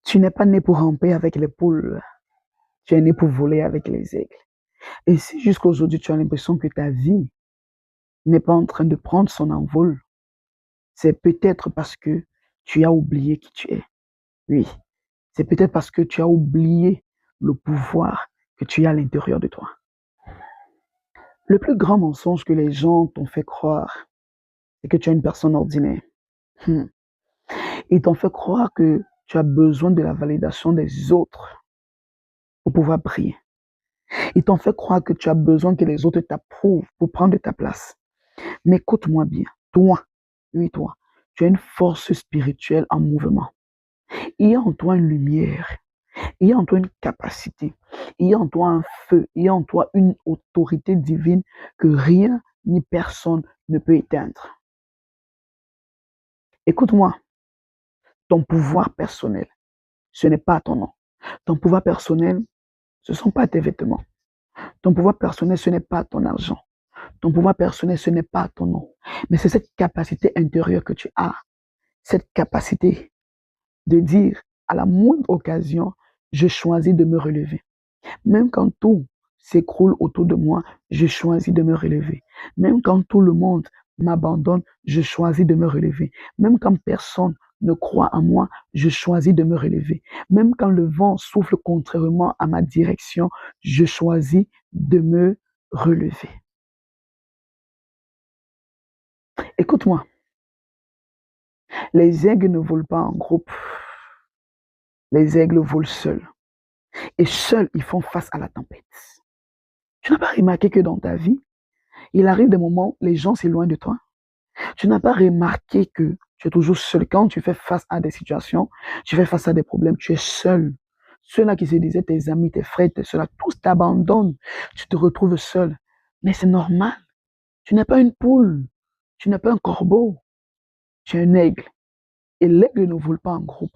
Tu n'es pas né pour ramper avec les poules, tu es né pour voler avec les aigles. Et si jusqu'à aujourd'hui tu as l'impression que ta vie n'est pas en train de prendre son envol, c'est peut-être parce que tu as oublié qui tu es. Oui, c'est peut-être parce que tu as oublié le pouvoir que tu as à l'intérieur de toi. Le plus grand mensonge que les gens t'ont fait croire, c'est que tu es une personne ordinaire. Hmm. Ils t'ont fait croire que tu as besoin de la validation des autres pour pouvoir briller. Ils t'ont fait croire que tu as besoin que les autres t'approuvent pour prendre ta place. Mais écoute-moi bien, toi, oui toi, tu as une force spirituelle en mouvement. Il y a en toi une lumière, il y a en toi une capacité, il y a en toi un feu, il y a en toi une autorité divine que rien ni personne ne peut éteindre. Écoute-moi, ton pouvoir personnel, ce n'est pas ton nom. Ton pouvoir personnel, ce ne sont pas tes vêtements. Ton pouvoir personnel, ce n'est pas ton argent. Ton pouvoir personnel, ce n'est pas ton nom. Mais c'est cette capacité intérieure que tu as. Cette capacité de dire à la moindre occasion, je choisis de me relever. Même quand tout s'écroule autour de moi, je choisis de me relever. Même quand tout le monde m'abandonne, je choisis de me relever. Même quand personne ne croit en moi, je choisis de me relever. Même quand le vent souffle contrairement à ma direction, je choisis de me relever. Écoute-moi, les aigles ne volent pas en groupe. Les aigles volent seuls. Et seuls, ils font face à la tempête. Tu n'as pas remarqué que dans ta vie, il arrive des moments où les gens s'éloignent de toi. Tu n'as pas remarqué que tu es toujours seul. Quand tu fais face à des situations, tu fais face à des problèmes, tu es seul. Ceux-là qui se disaient tes amis, tes frères, tes soeurs, tous t'abandonnent. Tu te retrouves seul. Mais c'est normal. Tu n'es pas une poule. Tu n'es pas un corbeau. Tu es un aigle. Et l'aigle ne vole pas en groupe.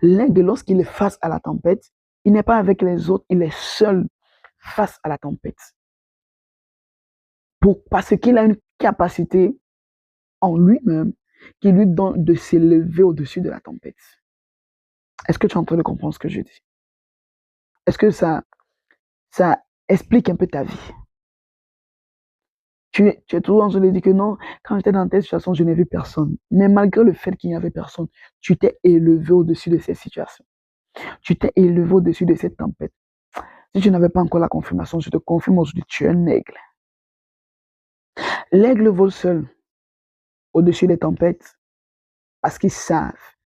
L'aigle, lorsqu'il est face à la tempête, il n'est pas avec les autres, il est seul face à la tempête. Parce qu'il a une capacité en lui-même qui lui donne de s'élever au-dessus de la tempête. Est-ce que tu es en train de comprendre ce que je dis? Est-ce que ça explique un peu ta vie? Tu es toujours en train de dire que non, quand j'étais dans telle situation, je n'ai vu personne. Mais malgré le fait qu'il n'y avait personne, tu t'es élevé au-dessus de cette situation. Tu t'es élevé au-dessus de cette tempête. Si tu n'avais pas encore la confirmation, je te confirme aujourd'hui, tu es un aigle. L'aigle vole seul au-dessus des tempêtes parce qu'ils savent